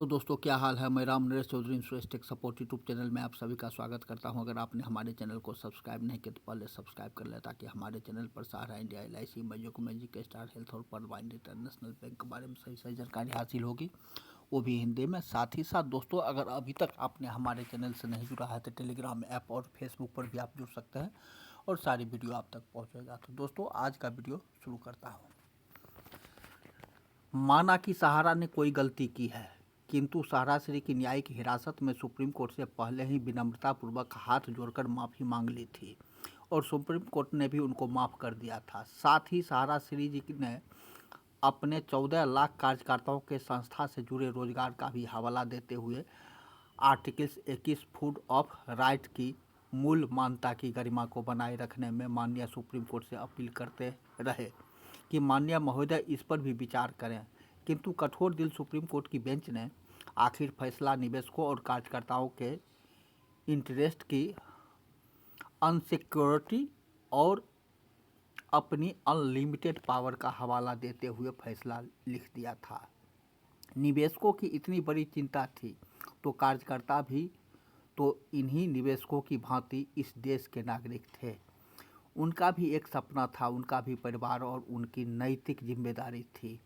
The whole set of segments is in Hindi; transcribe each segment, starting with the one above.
तो दोस्तों क्या हाल है। मैं Ram Naresh Chaudhary insurance tech support YouTube channel में आप सभी का स्वागत करता हूं। अगर आपने हमारे चैनल को सब्सक्राइब नहीं किया तो पहले सब्सक्राइब कर लें ताकि हमारे चैनल पर Sahara India LIC magic magic star health और परवाइंड इंटरनेशनल बैंक के बारे में सही सही जानकारी हासिल होगी, वो भी हिंदी में। साथ ही साथ दोस्तों, अगर अभी तक आपने हमारे चैनल से नहीं जुड़ा है तो टेलीग्राम ऐप और फेसबुक पर भी आप जुड़ सकते हैं और सारी वीडियो आप तक पहुँचेगा। तो दोस्तों आज का वीडियो शुरू करता हूँ। माना कि सहारा ने कोई गलती की है, किंतु सहारा श्री की न्यायिक हिरासत में सुप्रीम कोर्ट से पहले ही विनम्रतापूर्वक हाथ जोड़कर माफ़ी मांग ली थी और सुप्रीम कोर्ट ने भी उनको माफ़ कर दिया था। साथ ही सहारा श्री जी ने अपने 14 लाख कार्यकर्ताओं के संस्था से जुड़े रोजगार का भी हवाला देते हुए आर्टिकल्स 21 फूड ऑफ राइट की मूल मान्यता की गरिमा को बनाए रखने में माननीय सुप्रीम कोर्ट से अपील करते रहे कि माननीय महोदय इस पर भी विचार करें। किंतु कठोर दिल सुप्रीम कोर्ट की बेंच ने आखिर फैसला निवेशकों और कार्यकर्ताओं के इंटरेस्ट की अनसिक्योरिटी और अपनी अनलिमिटेड पावर का हवाला देते हुए फैसला लिख दिया था। निवेशकों की इतनी बड़ी चिंता थी तो कार्यकर्ता भी तो इन्हीं निवेशकों की भांति इस देश के नागरिक थे। उनका भी एक सपना था, उनका भी परिवार और उनकी नैतिक जिम्मेदारी थी,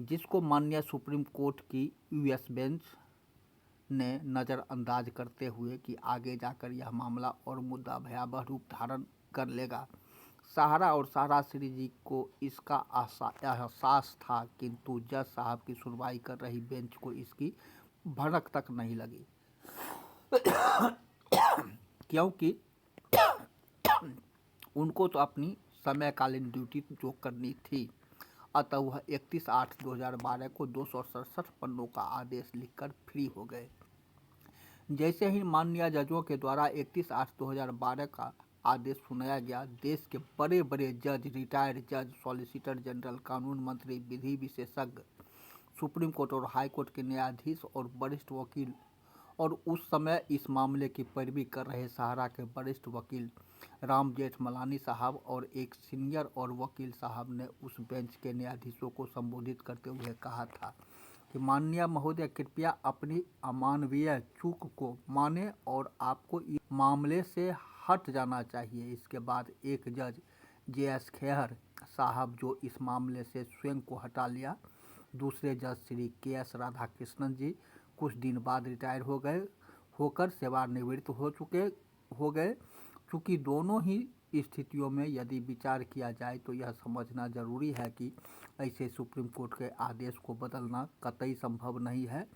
जिसको माननीय सुप्रीम कोर्ट की US बेंच ने नज़रअंदाज करते हुए कि आगे जाकर यह मामला और मुद्दा भयावह रूप धारण कर लेगा। सहारा और सहारा श्री जी को इसका एहसास था, किंतु जज साहब की सुनवाई कर रही बेंच को इसकी भनक तक नहीं लगी, क्योंकि उनको तो अपनी समयकालीन ड्यूटी जो करनी थी। अतः वह 31/8/2012 को 267 पन्नों का आदेश लिखकर फ्री हो गए। जैसे ही माननीय जजों के द्वारा 31/8/2012 का आदेश सुनाया गया, देश के बड़े बड़े जज, रिटायर्ड जज, सॉलिसिटर जनरल, कानून मंत्री, विधि विशेषज्ञ, सुप्रीम कोर्ट और हाई कोर्ट के न्यायाधीश और वरिष्ठ वकील और उस समय इस मामले की पैरवी कर रहे सहारा के वरिष्ठ वकील राम जेठमलानी साहब और एक सीनियर और वकील साहब ने उस बेंच के न्यायाधीशों को संबोधित करते हुए कहा था कि माननीय महोदय कृपया अपनी अमानवीय चूक को माने और आपको इस मामले से हट जाना चाहिए। इसके बाद एक जज JS खेहर साहब, जो इस मामले से स्वयं को हटा लिया। दूसरे जज श्री KS राधाकृष्णन जी कुछ दिन बाद रिटायर होकर सेवानिवृत्त हो गए। चूँकि दोनों ही स्थितियों में यदि विचार किया जाए तो यह समझना जरूरी है कि ऐसे सुप्रीम कोर्ट के आदेश को बदलना कतई संभव नहीं है,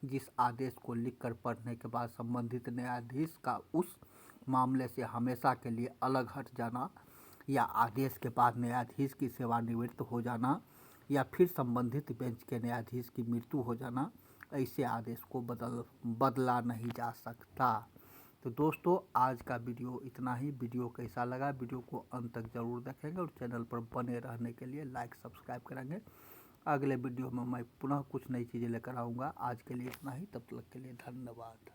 जिस आदेश को लिखकर पढ़ने के बाद संबंधित न्यायाधीश का उस मामले से हमेशा के लिए अलग हट जाना या आदेश के बाद न्यायाधीश की सेवानिवृत्त हो जाना या फिर संबंधित बेंच के न्यायाधीश की मृत्यु हो जाना, ऐसे आदेश को बदला नहीं जा सकता। तो दोस्तों आज का वीडियो इतना ही। वीडियो कैसा लगा, वीडियो को अंत तक जरूर देखेंगे और चैनल पर बने रहने के लिए लाइक सब्सक्राइब करेंगे। अगले वीडियो में मैं पुनः कुछ नई चीज़ें लेकर आऊँगा। आज के लिए इतना ही, तब तक के लिए धन्यवाद।